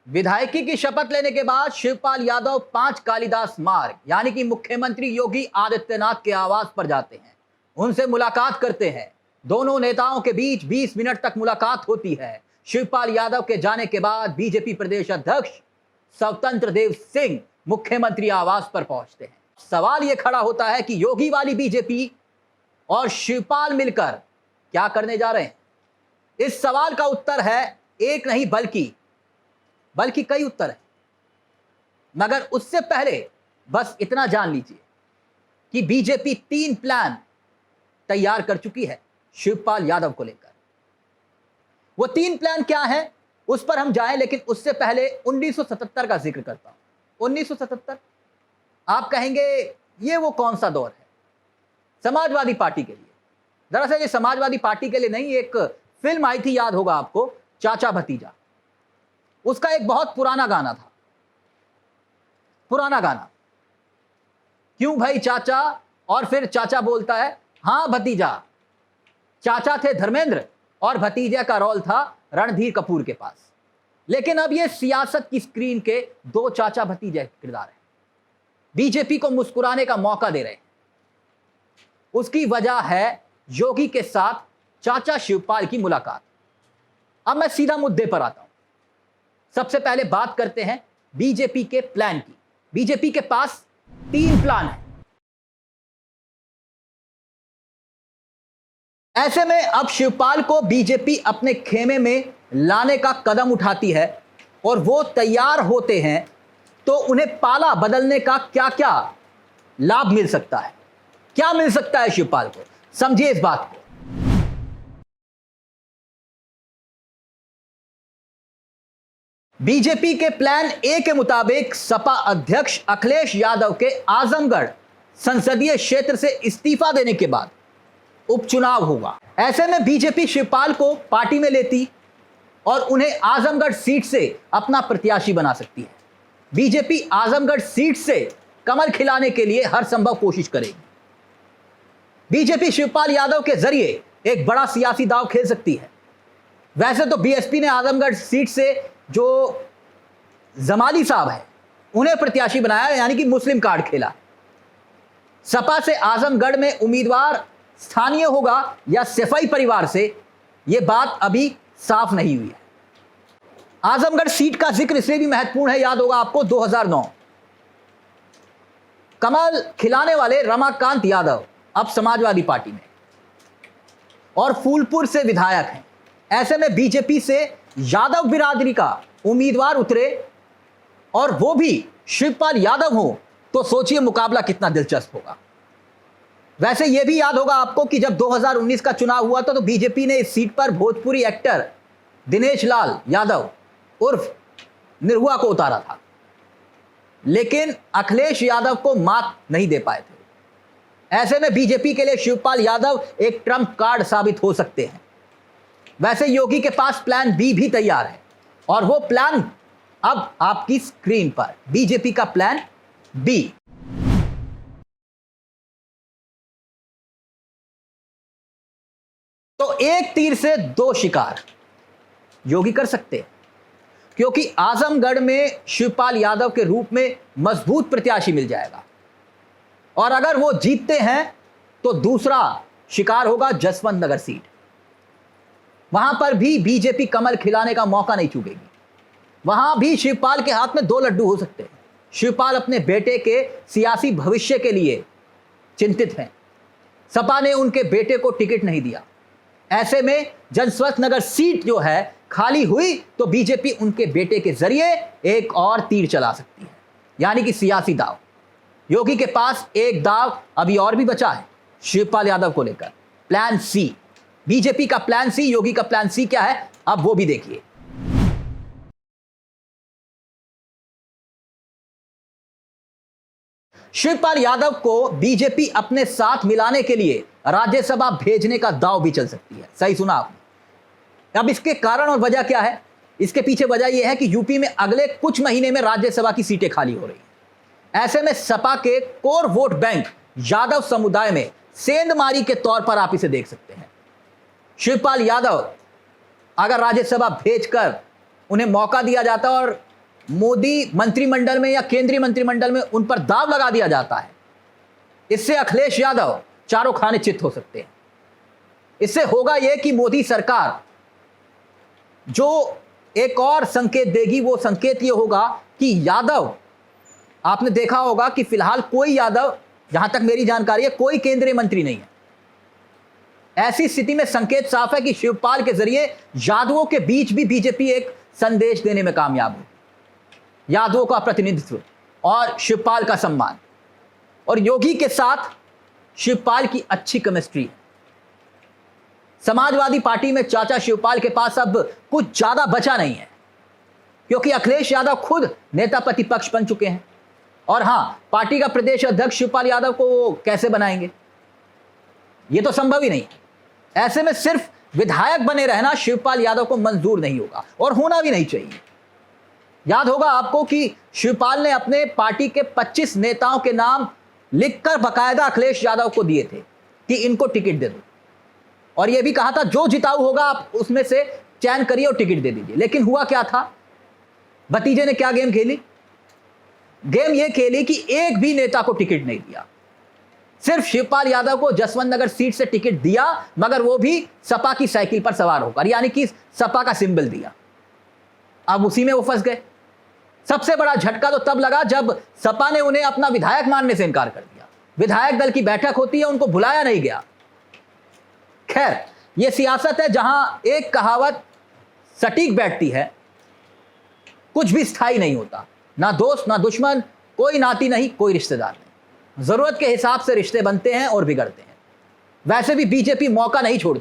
विधायकी की शपथ लेने के बाद शिवपाल यादव 5 कालिदास मार्ग यानी कि मुख्यमंत्री योगी आदित्यनाथ के आवास पर जाते हैं, उनसे मुलाकात करते हैं। दोनों नेताओं के बीच 20 मिनट तक मुलाकात होती है। शिवपाल यादव के जाने के बाद बीजेपी प्रदेश अध्यक्ष स्वतंत्र देव सिंह मुख्यमंत्री आवास पर पहुंचते हैं। सवाल यह खड़ा होता है कि योगी वाली बीजेपी और शिवपाल मिलकर क्या करने जा रहे हैं। इस सवाल का उत्तर है एक नहीं बल्कि कई उत्तर है। मगर उससे पहले बस इतना जान लीजिए कि बीजेपी 3 प्लान तैयार कर चुकी है शिवपाल यादव को लेकर। वो 3 प्लान क्या है उस पर हम जाएं, लेकिन उससे पहले 1977 का जिक्र करता हूं। 1977 आप कहेंगे ये वो कौन सा दौर है समाजवादी पार्टी के लिए। दरअसल ये समाजवादी पार्टी के लिए नहीं, एक फिल्म आई थी, याद होगा आपको, चाचा भतीजा। उसका एक बहुत पुराना गाना था। पुराना गाना, क्यों भाई चाचा, और फिर चाचा बोलता है हां भतीजा। चाचा थे धर्मेंद्र और भतीजा का रोल था रणधीर कपूर के पास। लेकिन अब ये सियासत की स्क्रीन के 2 चाचा भतीजे किरदार हैं। बीजेपी को मुस्कुराने का मौका दे रहे हैं। उसकी वजह है योगी के साथ चाचा शिवपाल की मुलाकात। अब मैं सीधा मुद्दे पर आता हूं। सबसे पहले बात करते हैं बीजेपी के प्लान की। बीजेपी के पास 3 प्लान है। ऐसे में अब शिवपाल को बीजेपी अपने खेमे में लाने का कदम उठाती है और वो तैयार होते हैं, तो उन्हें पाला बदलने का क्या क्या लाभ मिल सकता है, क्या मिल सकता है शिवपाल को, समझिए इस बात को। बीजेपी के प्लान ए के मुताबिक सपा अध्यक्ष अखिलेश यादव के आजमगढ़ संसदीय क्षेत्र से इस्तीफा देने के बाद उपचुनाव होगा। ऐसे में बीजेपी शिवपाल को पार्टी में लेती और उन्हें आजमगढ़ सीट से अपना प्रत्याशी बना सकती है। बीजेपी आजमगढ़ सीट से कमल खिलाने के लिए हर संभव कोशिश करेगी। बीजेपी शिवपाल यादव के जरिए एक बड़ा सियासी दांव खेल सकती है। वैसे तो बीएसपी ने आजमगढ़ सीट से जो जमाली साहब है उन्हें प्रत्याशी बनाया, यानी कि मुस्लिम कार्ड खेला। सपा से आजमगढ़ में उम्मीदवार स्थानीय होगा या सफाई परिवार से, यह बात अभी साफ नहीं हुई है। आजमगढ़ सीट का जिक्र इसलिए भी महत्वपूर्ण है, याद होगा आपको 2009 कमल खिलाने वाले रमाकांत यादव अब समाजवादी पार्टी में और फूलपुर से विधायक हैं। ऐसे में बीजेपी से यादव बिरादरी का उम्मीदवार उतरे और वो भी शिवपाल यादव हो, तो सोचिए मुकाबला कितना दिलचस्प होगा। वैसे यह भी याद होगा आपको कि जब 2019 का चुनाव हुआ था तो बीजेपी ने इस सीट पर भोजपुरी एक्टर दिनेश लाल यादव उर्फ निरहुआ को उतारा था, लेकिन अखिलेश यादव को मात नहीं दे पाए थे। ऐसे में बीजेपी के लिए शिवपाल यादव एक ट्रम्प कार्ड साबित हो सकते हैं। वैसे योगी के पास प्लान बी भी तैयार है और वो प्लान अब आपकी स्क्रीन पर, बीजेपी का प्लान बी। तो एक तीर से 2 शिकार योगी कर सकते हैं, क्योंकि आजमगढ़ में शिवपाल यादव के रूप में मजबूत प्रत्याशी मिल जाएगा और अगर वो जीतते हैं तो दूसरा शिकार होगा जसवंत नगर सीट। वहां पर भी बीजेपी कमल खिलाने का मौका नहीं चूकेगी। वहां भी शिवपाल के हाथ में 2 लड्डू हो सकते हैं। शिवपाल अपने बेटे के सियासी भविष्य के लिए चिंतित हैं। सपा ने उनके बेटे को टिकट नहीं दिया। ऐसे में जसवंत नगर सीट जो है खाली हुई तो बीजेपी उनके बेटे के जरिए एक और तीर चला सकती है, यानी कि सियासी दाव। योगी के पास एक दाव अभी और भी बचा है शिवपाल यादव को लेकर, प्लान सी। बीजेपी का प्लान सी, योगी का प्लान सी क्या है अब वो भी देखिए। शिवपाल यादव को बीजेपी अपने साथ मिलाने के लिए राज्यसभा भेजने का दांव भी चल सकती है। सही सुना आपने। अब इसके कारण और वजह क्या है? इसके पीछे वजह यह है कि यूपी में अगले कुछ महीने में राज्यसभा की सीटें खाली हो रही हैं। ऐसे में सपा के कोर वोट बैंक यादव समुदाय में सेंधमारी के तौर पर आप इसे देख सकते हैं। शिवपाल यादव अगर राज्यसभा भेजकर उन्हें मौका दिया जाता और मोदी मंत्रिमंडल में या केंद्रीय मंत्रिमंडल में उन पर दाव लगा दिया जाता है, इससे अखिलेश यादव चारों खाने चित हो सकते हैं। इससे होगा यह कि मोदी सरकार जो एक और संकेत देगी, वो संकेत यह होगा कि यादव, आपने देखा होगा कि फिलहाल कोई यादव, जहां तक मेरी जानकारी है, कोई केंद्रीय मंत्री नहीं है। ऐसी स्थिति में संकेत साफ है कि शिवपाल के जरिए यादवों के बीच भी बीजेपी एक संदेश देने में कामयाब हो। यादवों का प्रतिनिधित्व और शिवपाल का सम्मान, और योगी के साथ शिवपाल की अच्छी केमिस्ट्री। समाजवादी पार्टी में चाचा शिवपाल के पास अब कुछ ज्यादा बचा नहीं है, क्योंकि अखिलेश यादव खुद नेता प्रतिपक्ष बन चुके हैं। और हां, पार्टी का प्रदेश अध्यक्ष शिवपाल यादव को कैसे बनाएंगे, यह तो संभव ही नहीं। ऐसे में सिर्फ विधायक बने रहना शिवपाल यादव को मंजूर नहीं होगा और होना भी नहीं चाहिए। याद होगा आपको कि शिवपाल ने अपने पार्टी के 25 नेताओं के नाम लिखकर बकायदा अखिलेश यादव को दिए थे कि इनको टिकट दे दो, और यह भी कहा था जो जिताऊ होगा आप उसमें से चयन करिए और टिकट दे दीजिए। लेकिन हुआ क्या था, भतीजे ने क्या गेम खेली? गेम यह खेली कि एक भी नेता को टिकट नहीं दिया। सिर्फ शिवपाल यादव को जसवंत नगर सीट से टिकट दिया, मगर वो भी सपा की साइकिल पर सवार होकर, यानी कि सपा का सिंबल दिया। अब उसी में वो फंस गए। सबसे बड़ा झटका तो तब लगा जब सपा ने उन्हें अपना विधायक मानने से इनकार कर दिया। विधायक दल की बैठक होती है, उनको बुलाया नहीं गया। खैर, यह सियासत है जहां एक कहावत सटीक बैठती है, कुछ भी स्थायी नहीं होता, ना दोस्त ना दुश्मन, कोई नाती नहीं, कोई रिश्तेदार नहीं। जरूरत के हिसाब से रिश्ते बनते हैं और बिगड़ते हैं। वैसे भी बीजेपी मौका नहीं छोड़ती।